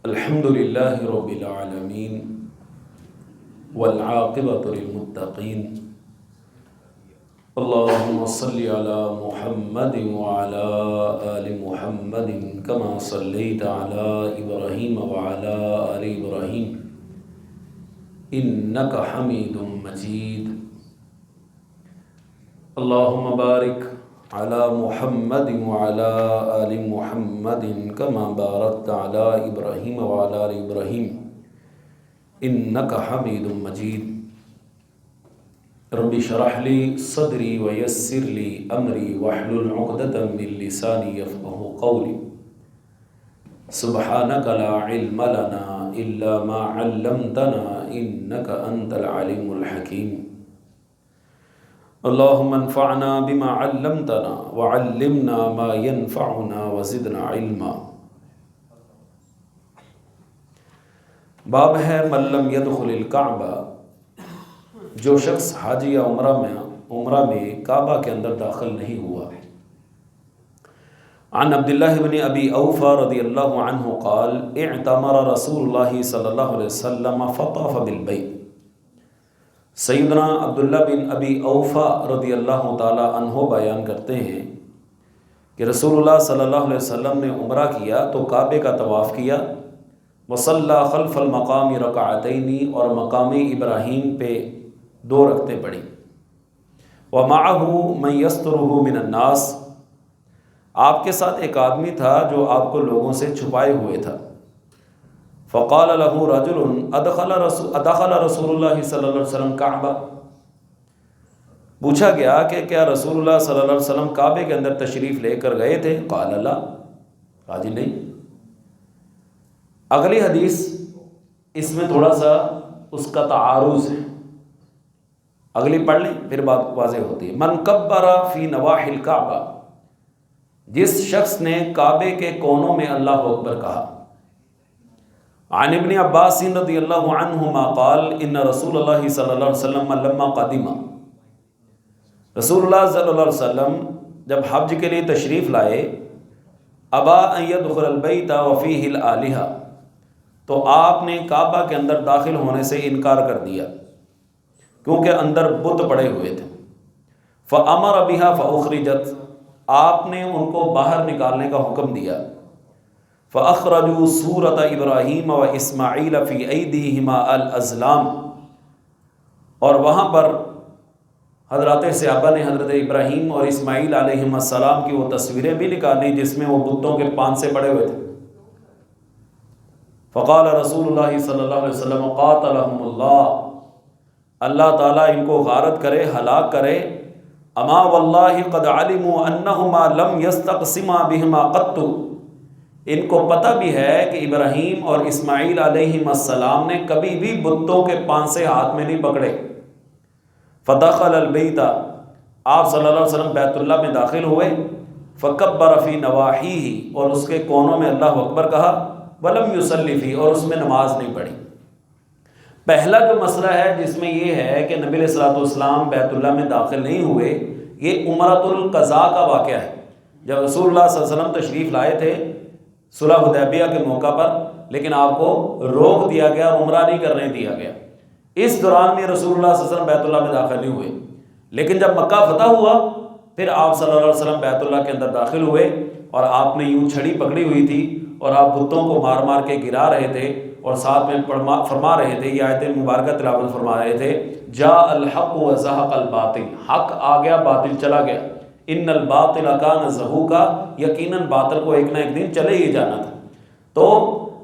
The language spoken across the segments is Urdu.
الحمد للہ رب العالمین والعاقبۃ للمتقین اللہم صلی علی محمد وعلی آل محمد کما صلیت علی ابراہیم وعلی آل ابراہیم انک حمید مجید اللہم بارک علی محمد وعلی آل محمد کما بارکت علی ابراہیم وعلی آل ابراہیم انک حمید مجید رب اشرح لی صدری ویسر لی امری واحلل عقدۃ من لسانی یفقہوا قولی سبحانک لا علم لنا الا ما علمتنا انک انت العلیم الحکیم اللہم انفعنا بما علمتنا وعلمنا ما ينفعنا وزدنا علما۔ باب ہے من لم يدخل الکعبہ، جو شخص حج یا عمرہ میں کعبہ کے اندر داخل نہیں ہوا۔ عن عبداللہ بن ابی اوفا رضی اللہ عنہ قال اعتمر رسول اللہ صلی اللہ علیہ وسلم فطاف بالبیت۔ سیدنا عبداللہ بن ابی اوفا رضی اللہ تعالی عنہ بیان کرتے ہیں کہ رسول اللہ صلی اللہ علیہ وسلم نے عمرہ کیا تو کعبے کا طواف کیا، وصلی خلف المقام رکعتین، اور مقام ابراہیم پہ 2 رکعتیں پڑھی، ومعہ من یسترہ من الناس، آپ کے ساتھ ایک آدمی تھا جو آپ کو لوگوں سے چھپائے ہوئے تھا۔ فقال له رجل ادخل رسول اللہ صلی اللہ علیہ وسلم کعبہ، پوچھا گیا کہ کیا رسول اللہ صلی اللہ علیہ وسلم کعبے کے اندر تشریف لے کر گئے تھے؟ قال لا، کہا جی نہیں۔ اگلی حدیث اس میں تھوڑا سا اس کا تعارض ہے، اگلی پڑھ لیں پھر بات واضح ہوتی ہے۔ من کبر فی نواحی الکعبہ، جس شخص نے کعبے کے کونوں میں اللہ اکبر کہا۔ عن ابن عباس رضی اللہ عنہما قال ان رسول اللہ صلی اللہ علیہ وسلم لما قدم، رسول اللہ صلی اللہ علیہ وسلم جب حج کے لیے تشریف لائے، ابا ان يدخل البیت وفیہ الآلہہ، تو آپ نے کعبہ کے اندر داخل ہونے سے انکار کر دیا کیونکہ اندر بت پڑے ہوئے تھے۔ فامر بها فاخرجت، آپ نے ان کو باہر نکالنے کا حکم دیا۔ فاخرجوا سورۃ ابراہیم و اسماعیل فی ایدیہما الازلام، اور وہاں پر حضرات صحابہ نے حضرت ابراہیم اور اسماعیل علیہ السلام کی وہ تصویریں بھی نکالی جس میں وہ بتوں کے پان سے پڑے ہوئے تھے۔ فقال رسول اللہ صلی اللہ علیہ وسلم قاتلہم اللہ، اللہ تعالیٰ ان کو غارت کرے، ہلاک کرے۔ اما واللہ قد علموا انہما لم یستقسما بہما قط، ان کو پتہ بھی ہے کہ ابراہیم اور اسماعیل علیہ السلام نے کبھی بھی بتوں کے پان سے ہاتھ میں نہیں پکڑے۔ فدخل البیت، آپ صلی اللہ علیہ وسلم بیت اللہ میں داخل ہوئے، فکبر فی نواحیہ، اور اس کے کونوں میں اللہ اکبر کہا، ولم یصلی فی، اور اس میں نماز نہیں پڑھی۔ پہلا جو مسئلہ ہے جس میں یہ ہے کہ نبی علیہ الصلوۃ والسلام بیت اللہ میں داخل نہیں ہوئے، یہ عمرۃ القضاء کا واقعہ ہے۔ جب رسول اللہ صلی اللہ علیہ وسلم تشریف لائے تھے صلح حدیبیہ کے موقع پر، لیکن آپ کو روک دیا گیا، عمرہ نہیں کرنے دیا گیا۔ اس دوران میں رسول اللہ صلی اللہ علیہ وسلم بیت اللہ میں داخل نہیں ہوئے، لیکن جب مکہ فتح ہوا پھر آپ صلی اللہ علیہ وسلم بیت اللہ کے اندر داخل ہوئے، اور آپ نے یوں چھڑی پکڑی ہوئی تھی اور آپ بتوں کو مار مار کے گرا رہے تھے، اور ساتھ میں فرما رہے تھے، یہ آیت مبارکہ تلاوت فرما رہے تھے، جاء الحق وزہق الباطل، حق آ گیا باطل چلا گیا، ان الباطل کان زہوقا، یقیناً باطل کو ایک نہ ایک دن چلے ہی جانا تھا۔ تو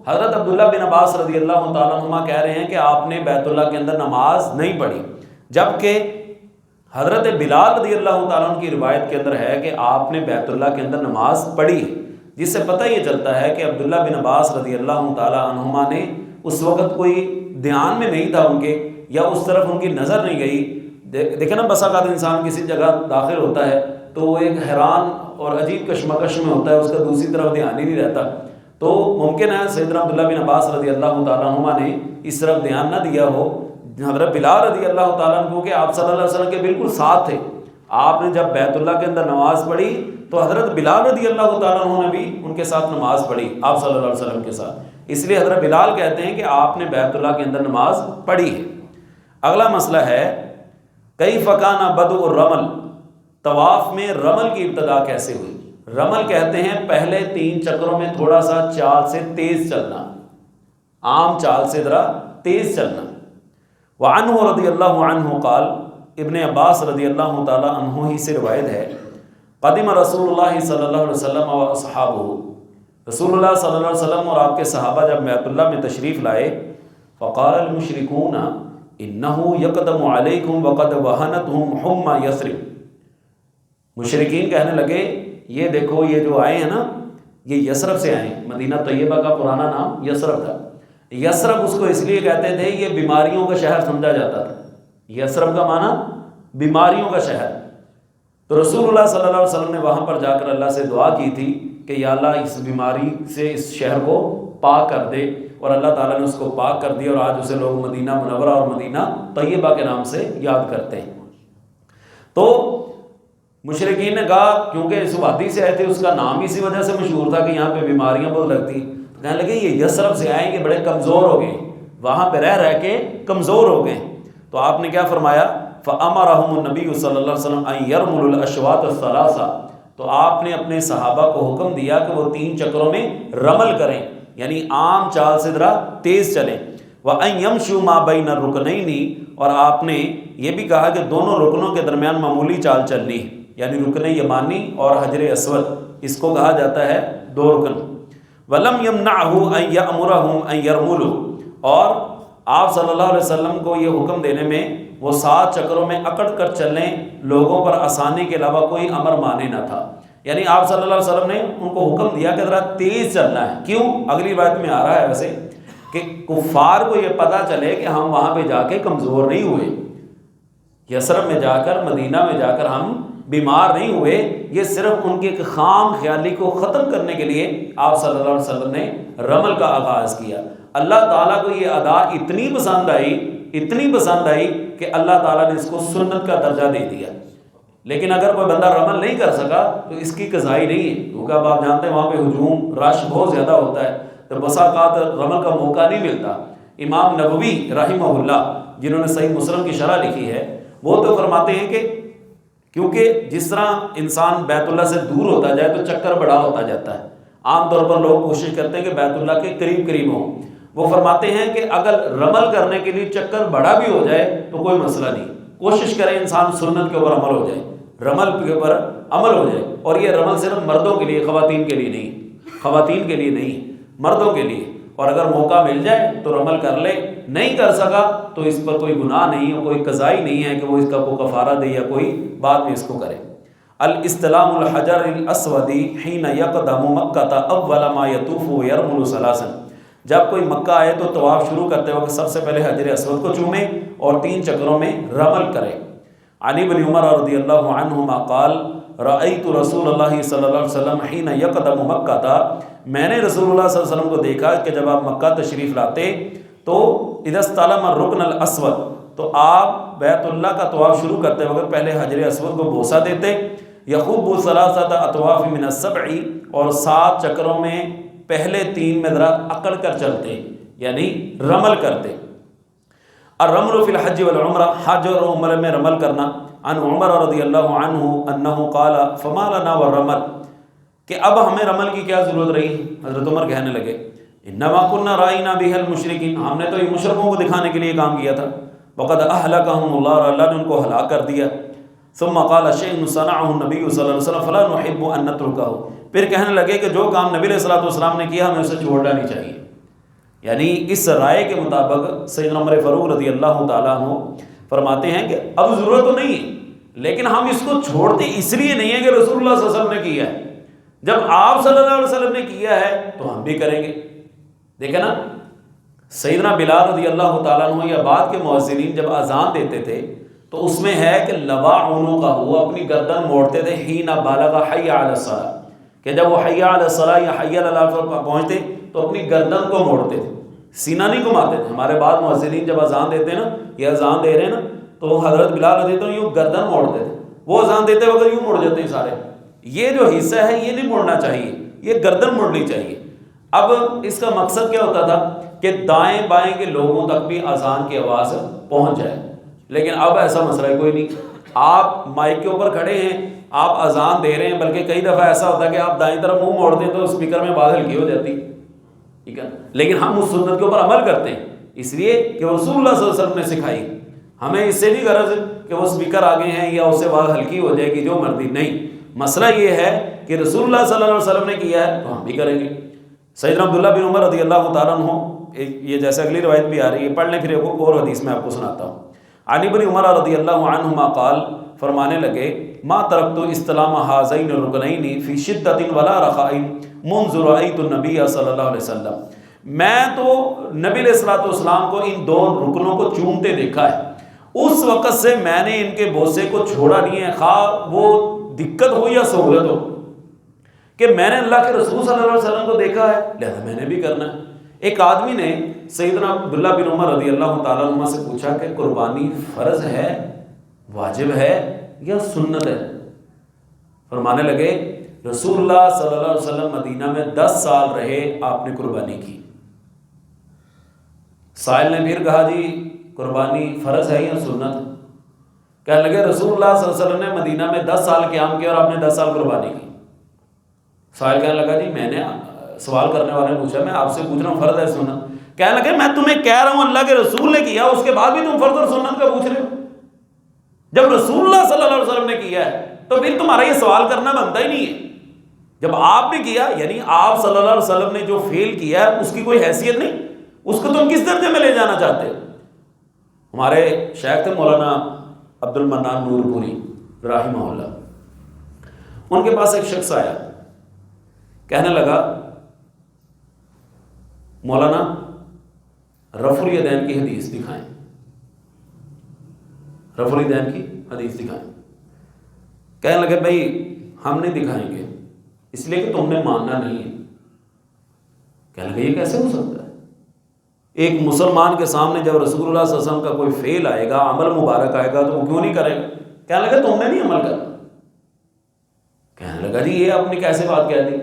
حضرت عبداللہ بن عباس رضی اللہ تعالیٰ عنہما کہہ رہے ہیں کہ آپ نے بیت اللہ کے اندر نماز نہیں پڑھی، جبکہ حضرت بلال رضی اللہ تعالیٰ عنہ کی روایت کے اندر ہے کہ آپ نے بیت اللہ کے اندر نماز پڑھی، جس سے پتہ یہ چلتا ہے کہ عبداللہ بن عباس رضی اللہ تعالیٰ عنہما نے اس وقت کوئی دھیان میں نہیں تھا ان کے، یا اس طرف ان کی نظر نہیں گئی۔ دیکھیں نا، بسا اوقات انسان کسی جگہ داخل ہوتا ہے تو وہ ایک حیران اور عجیب کشمکش میں ہوتا ہے، اس کا دوسری طرف دھیان ہی نہیں رہتا۔ تو ممکن ہے سیدنا عبداللہ بن عباس رضی اللہ تعالیٰ عنہما نے اس طرف دھیان نہ دیا ہو۔ حضرت بلال رضی اللہ تعالیٰ عنہ کہ آپ صلی اللہ علیہ وسلم کے بالکل ساتھ تھے، آپ نے جب بیت اللہ کے اندر نماز پڑھی تو حضرت بلال رضی اللہ تعالیٰ عنہ نے بھی ان کے ساتھ نماز پڑھی آپ صلی اللہ علیہ وسلم کے ساتھ، اس لیے حضرت بلال کہتے ہیں کہ آپ نے بیت اللہ کے اندر نماز پڑھی ہے۔ اگلا مسئلہ ہے کیف کان بدء الرمل، طواف میں رمل کی ابتدا کیسے ہوئی؟ رمل کہتے ہیں پہلے 3 چکروں میں تھوڑا سا چال سے تیز چلنا، عام چال سے ذرا تیز چلنا۔ وعنہ رضی اللہ عنہ قال، ابن عباس رضی اللہ تعالی عنہ ہی سے روایت ہے، قدم رسول اللہ صلی اللہ علیہ وسلم و اصحابہ، رسول اللہ صلی اللہ علیہ وسلم اور آپ کے صحابہ جب بیت اللہ میں تشریف لائے، فقال المشرکون انہ یقدم علیکم وقد وہنتہم حمی یثرب، مشرکین کہنے لگے یہ دیکھو یہ جو آئے ہیں نا یہ یثرب سے آئے ہیں، مدینہ طیبہ کا پرانا نام یثرب تھا۔ یثرب اس کو اس لیے کہتے تھے یہ بیماریوں کا شہر سمجھا جاتا تھا، یثرب کا معنی بیماریوں کا شہر۔ تو رسول اللہ صلی اللہ علیہ وسلم نے وہاں پر جا کر اللہ سے دعا کی تھی کہ یا اللہ اس بیماری سے اس شہر کو پاک کر دے، اور اللہ تعالیٰ نے اس کو پاک کر دیا، اور آج اسے لوگ مدینہ منورہ اور مدینہ طیبہ کے نام سے یاد کرتے ہیں۔ تو مشرکین نے کہا کیونکہ اس وادی سے آئے تھے، اس کا نام اسی وجہ سے مشہور تھا کہ یہاں پہ بیماریاں بہت لگتی، تو کہنے لگے یہ یثرب سے آئیں کہ بڑے کمزور ہو گئے، وہاں پہ رہ کے کمزور ہو گئے۔ تو آپ نے کیا فرمایا، فَأَمَرَهُمُ النَّبِيُّ صلی اللہ علیہ وسلم أَن يَرْمُلُوا الْأَشْوَاطَ الثَّلَاثَ، تو آپ نے اپنے صحابہ کو حکم دیا کہ وہ 3 چکروں میں رمل کریں، یعنی عام چال سے ذرا تیز چلیں۔ وَأَن يَمْشُوا مَا بَيْنَ الرُّكْنَيْنِ، اور آپ نے یہ بھی کہا کہ دونوں رکنوں کے درمیان معمولی چال چلنی ہے، یعنی رکن یمانی اور حجر اسود، اس کو کہا جاتا ہے 2 رکن۔ وَلَمْ يَمْنَعْهُ أَن يَأْمُرَهُمْ أَن يَرْمُلُوا، اور آپ صلی اللہ علیہ وسلم کو یہ حکم دینے میں وہ 7 چکروں میں اکڑ کر چلیں، لوگوں پر آسانی کے علاوہ کوئی امر مانے نہ تھا، یعنی آپ صلی اللہ علیہ وسلم نے ان کو حکم دیا کہ ذرا تیز چلنا ہے۔ کیوں؟ اگلی روایت میں آ رہا ہے ویسے کہ کفار کو یہ پتہ چلے کہ ہم وہاں پہ جا کے کمزور نہیں ہوئے، یثرب میں جا کر مدینہ میں جا کر ہم بیمار نہیں ہوئے، یہ صرف ان کی ایک خام خیالی کو ختم کرنے کے لیے آپ صلی اللہ علیہ وسلم نے رمل کا آغاز کیا۔ اللہ تعالیٰ کو یہ ادا اتنی پسند آئی کہ اللہ تعالیٰ نے اس کو سنت کا درجہ دے دیا۔ لیکن اگر کوئی بندہ رمل نہیں کر سکا تو اس کی قضائی نہیں ہے، کیونکہ اب آپ جانتے ہیں وہاں پہ ہجوم رش بہت زیادہ ہوتا ہے، تو بسا اوقات رمل کا موقع نہیں ملتا۔ امام نووی رحمہ اللہ جنہوں نے صحیح مسلم کی شرح لکھی ہے، وہ تو فرماتے ہیں کہ کیونکہ جس طرح انسان بیت اللہ سے دور ہوتا جائے تو چکر بڑا ہوتا جاتا ہے، عام طور پر لوگ کوشش کرتے ہیں کہ بیت اللہ کے قریب ہوں۔ وہ فرماتے ہیں کہ اگر رمل کرنے کے لیے چکر بڑا بھی ہو جائے تو کوئی مسئلہ نہیں، کوشش کرے انسان سنت کے اوپر عمل ہو جائے، رمل کے اوپر عمل ہو جائے۔ اور یہ رمل صرف مردوں کے لیے، خواتین کے لیے نہیں، مردوں کے لیے۔ اور اگر موقع مل جائے تو رمل کر لے، نہیں کر سکا تو اس پر کوئی گناہ نہیں ہے، کوئی قضائی نہیں ہے کہ وہ اس کا کوئی کفارہ دے یا کوئی بعد میں اس کو کرے۔ الاستلام الحجر الاسود حین یقدم مکہ اول ما یطوف یرمل ثلاثا، جب کوئی مکہ آئے تو طواف شروع کرتے وقت سب سے پہلے حجر اسود کو چومے اور 3 چکروں میں رمل کرے۔ عن ابن عمر رضی اللہ عنہما قال رأیت رسول اللہ صلی اللہ علیہ وسلم حین یقدم مکہ، میں نے رسول اللہ صلی اللہ علیہ وسلم کو دیکھا کہ جب آپ مکہ تشریف لاتے تو اذا استلم الرکن الاسود، تو آپ بیت اللہ کا طواف شروع کرتے وقت پہلے حجر اسود کو بوسہ دیتے، یخوب ثلاثۃ اطواف من السبع، اور 7 چکروں میں پہلے 3 میں ذرا اکڑ کر چلتے، یعنی رمل کرتے۔ الرمل فی الحج والعمرہ، حج اور عمرہ میں رمل کرنا۔ عن عمر رضی اللہ عنہ انہ قال فما لنا والرمل، کہ اب ہمیں رمل کی کیا ضرورت رہی؟ حضرت عمر کہنے لگے انما كنا رائنا بها المشرکین، ہم نے تو یہ مشرکوں کو دکھانے کے لیے کام کیا تھا، وقد اہلکہم اللہ، اور اللہ نے ان کو ہلاک کر دیا۔ ثم قال شیء صنعه النبی صلی اللہ علیہ وسلم فلا نحب ان نترکہ، پھر کہنے لگے کہ جو کام نبی علیہ الصلوۃ والسلام نے کیا ہمیں اسے چھوڑنا نہیں چاہیے۔ یعنی اس رائے کے مطابق سیدنا عمر فاروق رضی اللہ تعالیٰ عنہ فرماتے ہیں کہ اب ضرورت تو نہیں ہے، لیکن ہم اس کو چھوڑتے اس لیے نہیں ہے کہ رسول اللہ صلی اللہ علیہ وسلم نے کیا ہے، جب آپ صلی اللہ علیہ وسلم نے کیا ہے تو ہم بھی کریں گے۔ دیکھیں نا، سیدنا بلال رضی اللہ تعالیٰ عنہ یا بعد کے مؤذنین جب اذان دیتے تھے تو اس میں ہے کہ لوا عنقہ، وہ اپنی گردن موڑتے تھے حین بالغ حی علی الصلاۃ، کہ جب وہ حی علی الصلاۃ یا حی علی الفلاح پر پہنچتے تو اپنی گردن کو موڑتے تھے، سینہ نہیں گھماتے تھے۔ ہمارے بعد مؤذنین جب اذان دیتے ہیں نا، یہ اذان دے رہے ہیں نا، تو حضرت بلال رضی اللہ عنہ یوں گردن موڑتے تھے، وہ اذان دیتے وقت یوں مڑ جاتے ہیں سارے۔ یہ جو حصہ ہے یہ نہیں مڑنا چاہیے، یہ گردن مڑنی چاہیے۔ اب اس کا مقصد کیا ہوتا تھا کہ دائیں بائیں کے لوگوں تک بھی اذان کی آواز پہنچ جائے، لیکن اب ایسا مسئلہ کوئی نہیں. آپ مائک کے اوپر کھڑے ہیں، آپ اذان دے رہے ہیں، بلکہ کئی دفعہ ایسا ہوتا ہے کہ آپ دائیں طرف منہ موڑ دیں تو اسپیکر میں آواز ہلکی ہو جاتی، ٹھیک ہے، لیکن ہم اس سنت کے اوپر عمل کرتے ہیں اس لیے کہ رسول اللہ صلی اللہ علیہ وسلم نے سکھائی. ہمیں اس سے نہیں غرض کہ وہ اسپیکر آگے ہیں یا اس سے آواز ہلکی ہو جائے گی جو مرضی، نہیں. مسئلہ یہ ہے کہ رسول اللہ صلی اللہ علیہ وسلم نے کیا ہے تو ہم بھی کریں گے. سیدنا عبداللہ بن عمر رضی اللہ تعالیٰ عنہ، یہ جیسے اگلی روایت بھی آ رہی ہے، پڑھ لیں پھر ایک اور حدیث میں آپ کو سناتا ہوں. عن ابن عمر رضی اللہ عنہما قال، فرمانے لگے، ما ترکت استلام هذین الرکنین فی شدۃ ولا رخاء منذ رأیت النبی صلی اللہ علیہ وسلم. میں تو نبی علیہ الصلوۃ والسلام کو ان دو رکنوں کو چومتے دیکھا ہے، اس وقت سے میں نے ان کے بوسے کو چھوڑا نہیں ہے، خواہ وہ دقت ہو یا سہولت ہو، کہ میں نے اللہ کے رسول صلی اللہ علیہ وسلم کو دیکھا ہے لہذا میں نے بھی کرنا ہے. ایک آدمی نے سیدنا عبداللہ بن عمر رضی اللہ تعالیٰ عنہ سے پوچھا کہ قربانی فرض ہے، واجب ہے یا سنت ہے؟ فرمانے لگے رسول اللہ صلی اللہ علیہ وسلم مدینہ میں 10 سال رہے، آپ نے قربانی کی. سائل نے پھر کہا جی قربانی فرض ہے یا سنت؟ کہنے لگے رسول اللہ صلی اللہ علیہ وسلم نے مدینہ میں 10 سال قیام کیا اور آپ نے 10 سال قربانی کی. سائل کہنے لگا جی میں نے، سوال کرنے والے نے پوچھا میں آپ سے پوچھ رہا ہوں فرض ہے سنت؟ کہنے لگے میں تمہیں کہہ رہا ہوں اللہ کے رسول نے کیا، اس کے بعد بھی تم فرض اور سنت کا پوچھ رہے ہو. جب رسول اللہ صلی اللہ علیہ وسلم نے کیا ہے تو پھر تمہارا یہ سوال کرنا بنتا ہی نہیں ہے. جب آپ نے کیا یعنی آپ صلی اللہ علیہ وسلم نے جو فعل کیا ہے اس کی کوئی حیثیت نہیں، اس کو تم کس درجے میں لے جانا چاہتے ہو؟ ہمارے شیخ تھے مولانا عبد المنان نور پوری رحمہ اللہ، ان کے پاس ایک شخص آیا، کہنے لگا مولانا رفع الیدین کی حدیث دکھائیں، رفع الیدین کی حدیث دکھائیں. کہنے لگے بھائی ہم نہیں دکھائیں گے اس لیے کہ تم نے ماننا نہیں ہے. کہنے لگے یہ کیسے ہو سکتا ہے؟ ایک مسلمان کے سامنے جب رسول اللہ صلی اللہ علیہ وسلم کا کوئی فعل آئے گا، عمل مبارک آئے گا تو وہ کیوں نہیں کرے گا؟ کہنے لگے تم نے نہیں عمل کرنا. کہنے لگا جی یہ آپ نے کیسے بات کہہ دی؟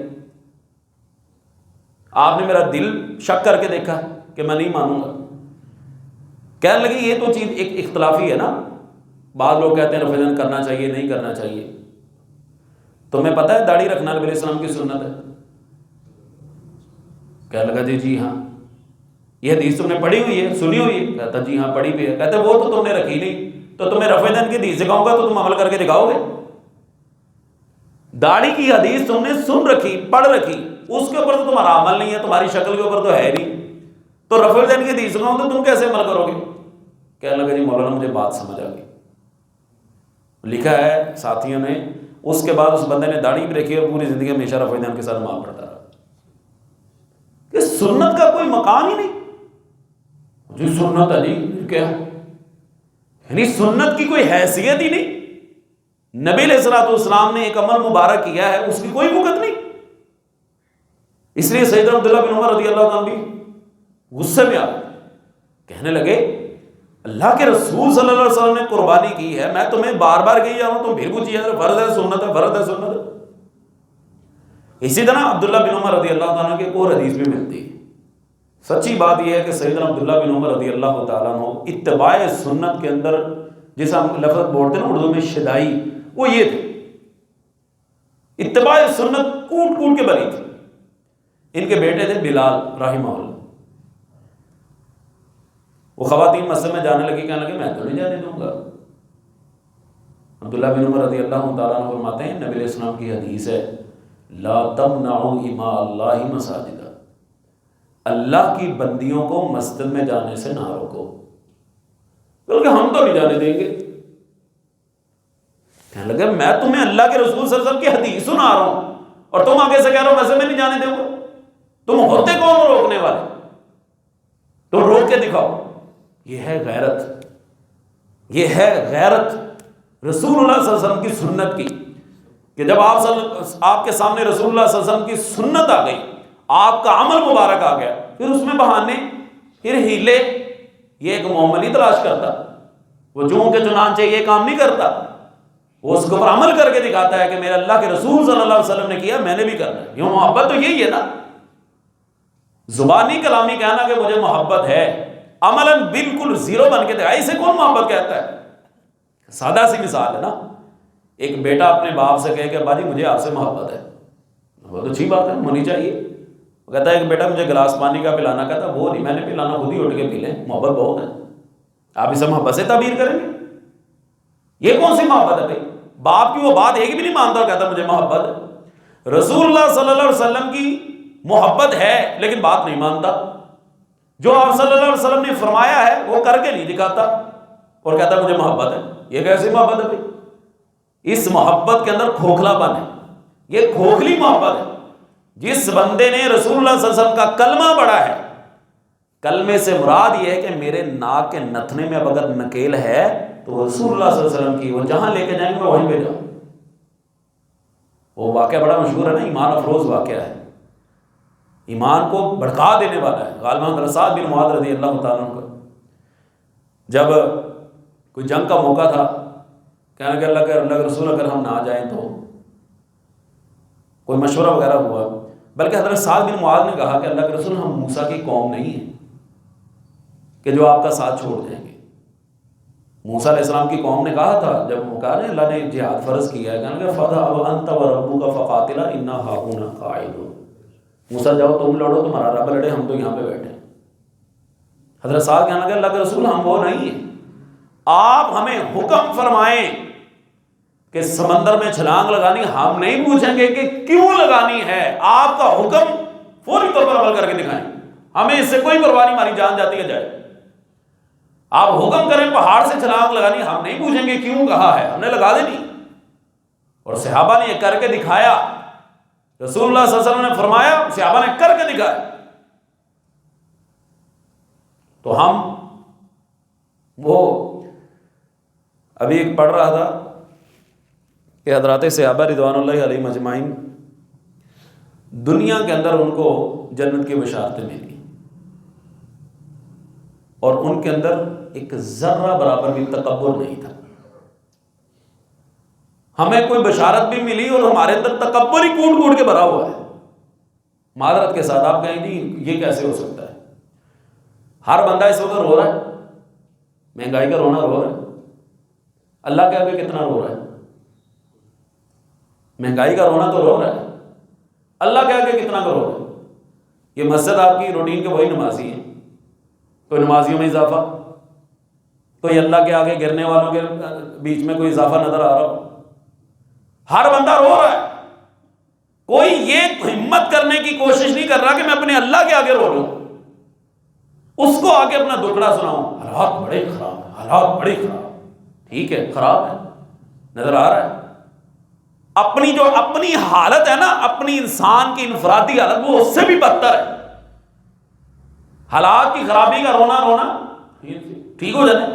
آپ نے میرا دل شک کر کے دیکھا کہ میں نہیں مانوں گا. کہنے لگے یہ تو چیز ایک اختلافی ہے نا، بعض لوگ کہتے ہیں رفع الیدین کرنا چاہیے نہیں کرنا چاہیے. تمہیں پتہ ہے داڑھی رکھنا نبی علیہ السلام کی سنت ہے؟ کہنے لگا جی ہاں. یہ حدیث تم نے پڑھی ہوئی ہے، سنی ہوئی ہے؟ کہتا جی ہاں پڑھی ہوئی ہے. کہتے وہ تو تم نے رکھی نہیں، تو تمہیں رفع الیدین کی حدیث دکھاؤں گا تو تم عمل کر کے دکھاؤ گے؟ داڑھی کی حدیث تم نے سن رکھی، پڑھ رکھی، اس کے اوپر تو تمہارا عمل نہیں ہے، تمہاری شکل کے اوپر تو ہے نہیں، تو رفع الیدین کی حدیث دکھاؤں تو تم کیسے عمل کرو گے؟ کہنے لگا جی مولانا مجھے بات سمجھ آ گئی. لکھا ہے ساتھیوں نے اس کے بعد اس بندے نے داڑھی بھی رکھی اور پوری زندگی ہمیشہ رفع الیدین کے ساتھ نماز پڑھتا رہا. کہ سنت کا کوئی مقام ہی نہیں. جو سنت ہے جی کیا یعنی سنت کی کوئی حیثیت ہی نہیں. نبی علیہ الصلوۃ والسلام نے ایک عمل مبارک کیا ہے اس کی کوئی وقت نہیں. اس لیے سیدنا عبداللہ بن عمر رضی اللہ عنہ بھی غصے میں آ کہنے لگے اللہ کے رسول صلی اللہ علیہ وسلم نے قربانی کی ہے، میں تمہیں بار بار کہی جا رہا ہوں تم پھر پوچھیے فرض ہے سنت ہے، فرض ہے سنت ہے. اسی طرح عبداللہ بن عمر رضی اللہ عنہ کی ایک اور حدیث بھی ملتی ہے. سچی بات یہ ہے کہ سیدنا عبداللہ بن عمر رضی اللہ تعالیٰ عنہ اتباع سنت کے اندر جیسا ہم لفظ بولتے ہیں نا اردو میں شدائی، وہ یہ تھے اتباع سنت کوٹ کوٹ کے بری تھی. ان کے بیٹے تھے بلال رحمہ اللہ، وہ خواتین مسجد میں جانے لگی، کہنے لگے میں تو نہیں جانے دوں گا. عبداللہ بن عمر رضی اللہ تعالیٰ عنہ فرماتے ہیں نبی علیہ السلام کی حدیث ہے لا تمنعوا اماء اللہ مساجد، اللہ کی بندیوں کو مسجد میں جانے سے نہ روکو. بلکہ ہم تو نہیں جانے دیں گے. کہنے لگے میں تمہیں اللہ کے رسول صلی اللہ علیہ وسلم کی حدیث سنا رہا ہوں اور تم آگے سے کہہ رہے ہو مسجد میں نہیں جانے دوں گا. تم ہوتے کون روکنے والے؟ تم روک کے دکھاؤ. یہ ہے غیرت، یہ ہے غیرت رسول اللہ صلی اللہ علیہ وسلم کی سنت کی، کہ جب آپ کے سامنے رسول اللہ صلی اللہ علیہ وسلم کی سنت آ گئی، آپ کا عمل مبارک آ گیا، پھر اس میں بہانے، پھر ہیلے. یہ ایک مومن ہی تلاش کرتا، وہ جوں کے چنانچہ یہ کام نہیں کرتا، وہ اس کے اوپر عمل کر کے دکھاتا ہے کہ میرا اللہ کے رسول صلی اللہ علیہ وسلم نے کیا میں نے بھی کرنا ہے. یوں محبت تو یہی ہے نا. زبانی کلامی کہنا کہ مجھے محبت ہے، عملاً بالکل زیرو بن کے دکھا، اسے کون محبت کہتا ہے؟ سادہ سی مثال ہے نا، ایک بیٹا اپنے باپ سے کہے کہ ابا جی مجھے آپ سے محبت ہے، بہت اچھی بات ہے، ہونی چاہیے۔ وہ کہتا ہے ایک بیٹا مجھے گلاس پانی کا پلانا، کہتا وہ نہیں، میں نے پلانا، خود ہی اٹھ کے پی لیں، محبت بہت ہے، آپ اسے محبت سے تعبیر کریں گے؟ یہ کون سی محبت ہے بھائی؟ باپ کی وہ بات ایک بھی نہیں مانتا اور کہتا مجھے محبت ہے۔ رسول اللہ صلی اللہ علیہ وسلم کی محبت ہے لیکن بات نہیں مانتا، جو آپ صلی اللہ علیہ وسلم نے فرمایا ہے وہ کر کے نہیں دکھاتا اور کہتا ہے مجھے محبت ہے۔ یہ کیسی محبت ہے بھائی؟ اس محبت کے اندر کھوکھلا پن ہے، یہ کھوکھلی محبت ہے۔ جس بندے نے رسول اللہ صلی اللہ علیہ وسلم کا کلمہ پڑھا ہے، کلمے سے مراد یہ ہے کہ میرے ناک کے نتھنے میں اب اگر نکیل ہے تو رسول اللہ صلی اللہ علیہ وسلم کی، وہ جہاں لے کے جائیں گے میں وہیں پہ جاؤں۔ وہ واقعہ بڑا مشہور ہے نا، ایمان افروز واقعہ ہے، ایمان کو بھڑکا دینے والا ہے۔ غالباً سعد بن معاذ رضی اللہ تعالیٰ عنہ کا جب کوئی جنگ کا موقع تھا، کہنے لگے اللہ کے رسول اگر ہم نہ جائیں تو، کوئی مشورہ وغیرہ ہوا، بلکہ حضرت سعد بن معاذ نے کہا کہ اللہ کے رسول ہم موسیٰ کی قوم نہیں ہیں کہ جو آپ کا ساتھ چھوڑ دیں گے۔ موسیٰ علیہ السلام کی قوم نے کہا تھا جب وہ کہا نا اللہ نے جہاد فرض کیا ہے، کہنے لگے فَاذْهَبْ أَنْتَ وَرَبُّكَ فَقَاتِلَا إِنَّا هَاهُنَا قَاعِدُونَ، موسیٰ جاؤ تم لڑو، تمہارا رب لڑے، ہم تو یہاں پہ بیٹھے ہیں۔ حضرت سعد کہنے لگے اللہ کے رسول ہم وہ نہیں ہیں، آپ ہمیں حکم فرمائیں کہ سمندر میں چھلانگ لگانی، ہم نہیں پوچھیں گے کہ کیوں لگانی ہے، آپ کا حکم فوری طور پر عمل کر کے دکھائیں، ہمیں اس سے کوئی پرواہ نہیں، ہماری جان جاتی ہے جائے، آپ حکم کریں پہاڑ سے چھلانگ لگانی، ہم نہیں پوچھیں گے کیوں کہا ہے، ہم نے لگا دینی۔ اور صحابہ نے یہ کر کے دکھایا، رسول اللہ صلی اللہ علیہ وسلم نے فرمایا، صحابہ نے کر کے دکھایا۔ تو ہم وہ ابھی ایک پڑھ رہا تھا کہ حضرات صحابہ رضوان اللہ علیہم اجمعین، دنیا کے اندر ان کو جنت کی بشارتیں ملی اور ان کے اندر ایک ذرہ برابر بھی تکبر نہیں تھا۔ ہمیں کوئی بشارت بھی ملی اور ہمارے اندر تکبر ہی کوٹ کوٹ کے بھرا ہوا ہے۔ معذرت کے ساتھ آپ کہیں جی یہ کیسے ہو سکتا ہے؟ ہر بندہ اس وقت رو رہا ہے، مہنگائی کا رونا رو رہا ہے، اللہ کے آگے کتنا رو رہا ہے؟ مہنگائی کا رونا تو رو رہا ہے، اللہ کے آگے کتنا کا رو رہا ہے؟ یہ مسجد آپ کی روٹین کے وہی نمازی ہیں، کوئی نمازیوں میں اضافہ، کوئی اللہ کے آگے گرنے والوں کے بیچ میں کوئی اضافہ نظر آ رہا ہو؟ ہر بندہ رو رہا ہے، کوئی یہ ہمت کرنے کی کوشش نہیں کر رہا کہ میں اپنے اللہ کے آگے رو لوں، اس کو آگے اپنا دکھڑا سناؤں، حالات بڑے خراب ہیں، حالات بڑے خراب۔ ٹھیک ہے خراب ہے، نظر آ رہا ہے، اپنی جو اپنی حالت ہے نا، اپنی انسان کی انفرادی حالت، وہ اس سے بھی بدتر ہے۔ حالات کی خرابی کا رونا ٹھیک ہو جانے۔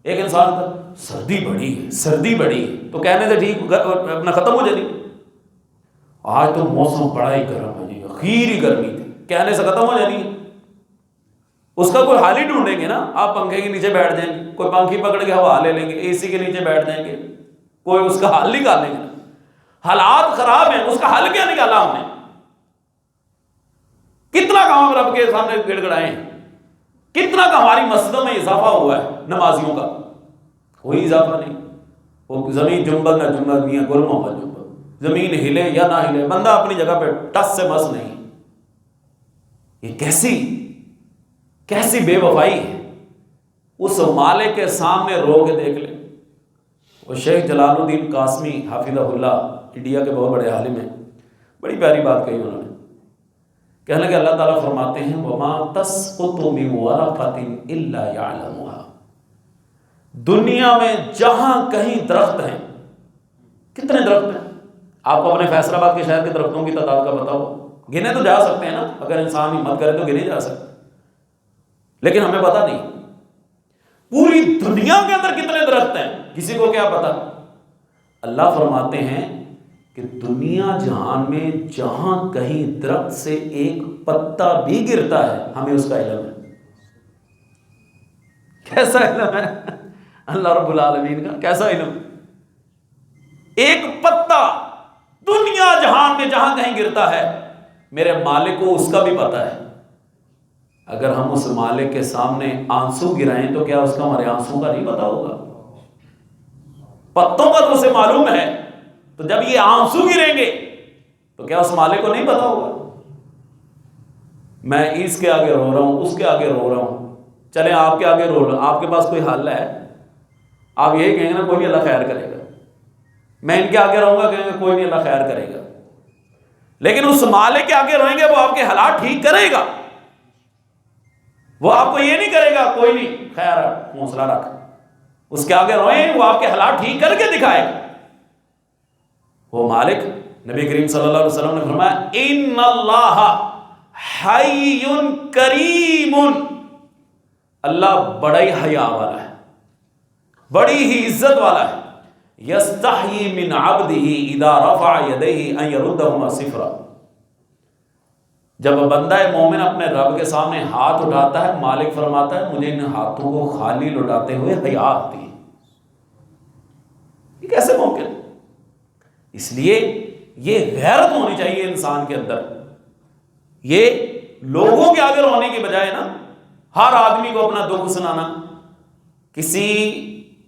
ایک انسان کا سردی بڑی ہے، سردی بڑی ہے تو کہنے سے ٹھیک اپنا ختم ہو جانی، آج تو موسم بڑا ہی گرم ہے جی، اخیر ہی گرمی تھی، کہنے سے ختم ہو جانی ہے۔ اس کا کوئی حال ہی ڈھونڈیں گے نا، آپ پنکھے کے نیچے بیٹھ جائیں گے، کوئی پنکھی پکڑ کے ہوا لے لیں گے، اے سی کے نیچے بیٹھ جائیں گے، کوئی اس کا حل نکالیں گے۔ حالات خراب ہیں، اس کا حل کیا نکالا ہم نے؟ کتنا کا ہم رب کے سامنے گڑ گڑائے ہیں، کتنا کا ہماری مسجدوں میں اضافہ ہوا ہے نمازیوں کا، کوئی اضافہ نہیں۔ وہ زمین جنبد نہ جنبد، میاں گل محمد جنبد، زمین ہلے یا نہ ہلے، بندہ اپنی جگہ پہ ٹس سے مس نہیں۔ یہ کیسی بے وفائی ہے، اس مالک کے سامنے رو کے دیکھ لیں۔ وہ شیخ جلال الدین قاسمی حافظہ اللہ، انڈیا کے بہت بڑے عالم ہیں، بڑی پیاری بات کہی انہوں نے، کہنے لگے اللہ تعالیٰ فرماتے ہیں وَمَا تَسْقُطُ مِن وَرَقَةٍ إِلَّا يَعْلَمُهَا، دنیا میں جہاں کہیں درخت ہیں، کتنے درخت ہیں؟ آپ کو اپنے فیصل آباد کے شہر کے درختوں کی تعداد کا پتہ ہو؟ گنے تو جا سکتے ہیں نا، اگر انسان ہمت کرے تو گنے جا سکتے، لیکن ہمیں پتہ نہیں پوری دنیا کے اندر کتنے درخت ہیں، کسی کو کیا پتہ؟ اللہ فرماتے ہیں کہ دنیا جہان میں جہاں کہیں درخت سے ایک پتا بھی گرتا ہے ہمیں اس کا علم ہے۔ کیسا علم ہے اللہ رب العالمین کا؟ کیسا علم؟ ایک پتا دنیا جہان میں جہاں کہیں گرتا ہے، میرے مالک کو اس کا بھی پتا ہے، اگر ہم اس مالک کے سامنے آنسو گرائیں تو کیا اس کا ہمارے آنسو کا نہیں پتا ہوگا؟ پتوں کا تو اسے معلوم ہے، تو جب یہ آنسو گریں گے تو کیا اس مالک کو نہیں پتا ہوگا؟ میں اس کے آگے رو رہا ہوں، اس کے آگے رو رہا ہوں، چلیں آپ کے آگے رو رہا ہوں، آپ کے پاس کوئی حل ہے؟ آپ یہی کہیں گے نا کوئی نہیں، اللہ خیر کرے گا۔ میں ان کے آگے رہوں گا، کہیں گے کوئی نہیں، اللہ خیر کرے گا۔ لیکن اس مالک کے آگے روئیں گے، وہ آپ کے حالات ٹھیک کرے گا۔ وہ آپ کو یہ نہیں کرے گا کوئی نہیں خیر ہے، حوصلہ رکھ۔ اس کے آگے روئیں، وہ آپ کے حالات ٹھیک کر کے دکھائے گا۔ وہ مالک، نبی کریم صلی اللہ علیہ وسلم نے فرمایا ان اللہ حی کریم، اللہ بڑا ہی حیا والا ہے، بڑی ہی عزت والا ہے۔ یستحیی من عبدہ اذا رفع یدیہ ان یردہما صفرا، جب بندہ مومن اپنے رب کے سامنے ہاتھ اٹھاتا ہے، مالک فرماتا ہے مجھے ان ہاتھوں کو خالی لوٹاتے ہوئے حیا آتی ہے۔ یہ کیسے ممکن؟ اس لیے یہ غیرت ہونی چاہیے انسان کے اندر۔ یہ لوگوں کے آگے رونے کی بجائے نا ہر آدمی کو اپنا دکھ سنانا، کسی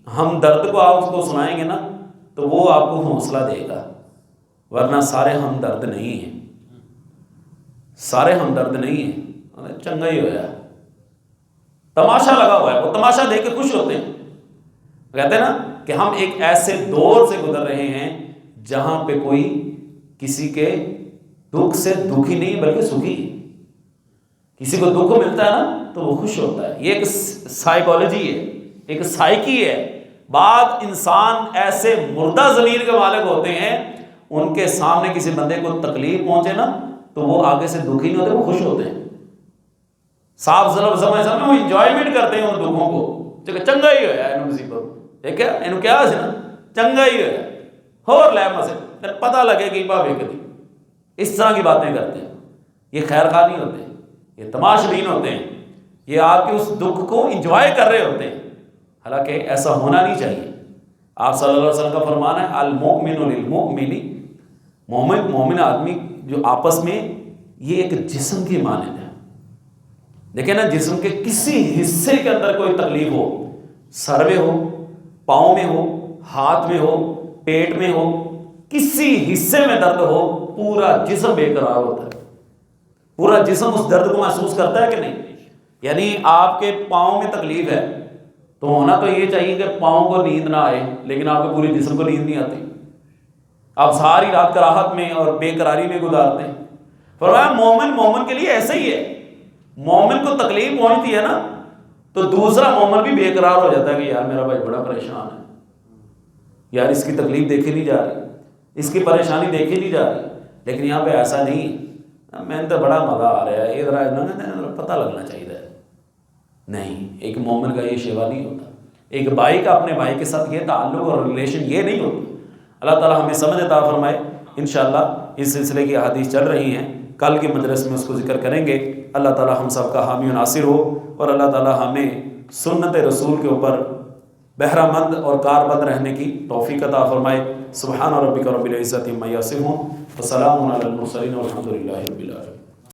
ہمدرد کو آپ اس کو سنائیں گے نا تو وہ آپ کو حوصلہ دے گا، ورنہ سارے ہمدرد نہیں ہیں، سارے ہمدرد نہیں ہیں۔ چنگا ہی ہوا، تماشا لگا ہوا ہے، وہ تماشا دیکھ کے خوش ہوتے ہیں۔ کہتے ہیں نا کہ ہم ایک ایسے دور سے گزر رہے ہیں جہاں پہ کوئی کسی کے دکھ سے دکھی نہیں بلکہ سکھی ہے۔ کسی کو دکھ ملتا ہے نا تو وہ خوش ہوتا ہے۔ یہ ایک سائیکالوجی ہے، ایک سائیکی ہے۔ بعض انسان ایسے مردہ ضمیر کے مالک ہوتے ہیں، ان کے سامنے کسی بندے کو تکلیف پہنچے نا تو وہ آگے سے دکھی نہیں ہوتے، وہ خوش ہوتے ہیں۔ صاف ضرب سمجھ وہ انجوائمنٹ کرتے ہیں ان دکھوں کو، چنگا ہی ہویا ہے مصیبت، ایک کیا سی نا چنگا ہی ہویا ہور لے مسے پتہ لگے کہ بھاوے کدی، اس طرح کی باتیں کرتے ہیں۔ یہ خیر خواہ نہیں ہوتے، یہ تماش بین ہوتے ہیں، یہ آپ کے اس دکھ کو انجوائے کر رہے ہوتے ہیں، حالانکہ ایسا ہونا نہیں چاہیے۔ آپ صلی اللہ علیہ وسلم کا فرمان ہے المؤمن للمؤمن، مومن آدمی جو آپس میں یہ ایک جسم کی مانند ہے۔ دیکھیں نا جسم کے کسی حصے کے اندر کوئی تکلیف ہو، سر میں ہو، پاؤں میں ہو، ہاتھ میں ہو، پیٹ میں ہو، کسی حصے میں درد ہو، پورا جسم بے قرار ہوتا ہے، پورا جسم اس درد کو محسوس کرتا ہے کہ نہیں؟ یعنی آپ کے پاؤں میں تکلیف ہے تو ہونا تو یہ چاہیے کہ پاؤں کو نیند نہ آئے، لیکن آپ کے پورے جسم کو نیند نہیں آتی، آپ ساری رات کراہت میں اور بے قراری میں گزارتے ہیں۔ فرمایا مومن کے لیے ایسا ہی ہے، مومن کو تکلیف پہنچتی ہے نا تو دوسرا مومن بھی بے قرار ہو جاتا ہے کہ یار میرا بھائی بڑا پریشان ہے، یار اس کی تکلیف دیکھی نہیں جا رہی، اس کی پریشانی دیکھی نہیں جا رہی۔ لیکن یہاں پہ ایسا نہیں، میں تو بڑا مزہ آ رہا ہے، ادھر پتہ لگنا چاہیے نہیں، ایک مومن کا یہ شیوا نہیں ہوتا، ایک بھائی کا اپنے بھائی کے ساتھ یہ تعلق اور ریلیشن یہ نہیں ہوتا۔ اللہ تعالیٰ ہمیں سمجھ عطا فرمائے۔ انشاءاللہ اس سلسلے کی احادیث چل رہی ہیں، کل کے مجلس میں اس کو ذکر کریں گے۔ اللہ تعالیٰ ہم سب کا حامی و ناصر ہو، اور اللہ تعالیٰ ہمیں سنت رسول کے اوپر بہرہ مند اور کاربند رہنے کی توفیق عطا فرمائے۔ سبحان ربک رب العزۃ عما یصفون وسلام علی المرسلین والحمد للہ رب العالمین۔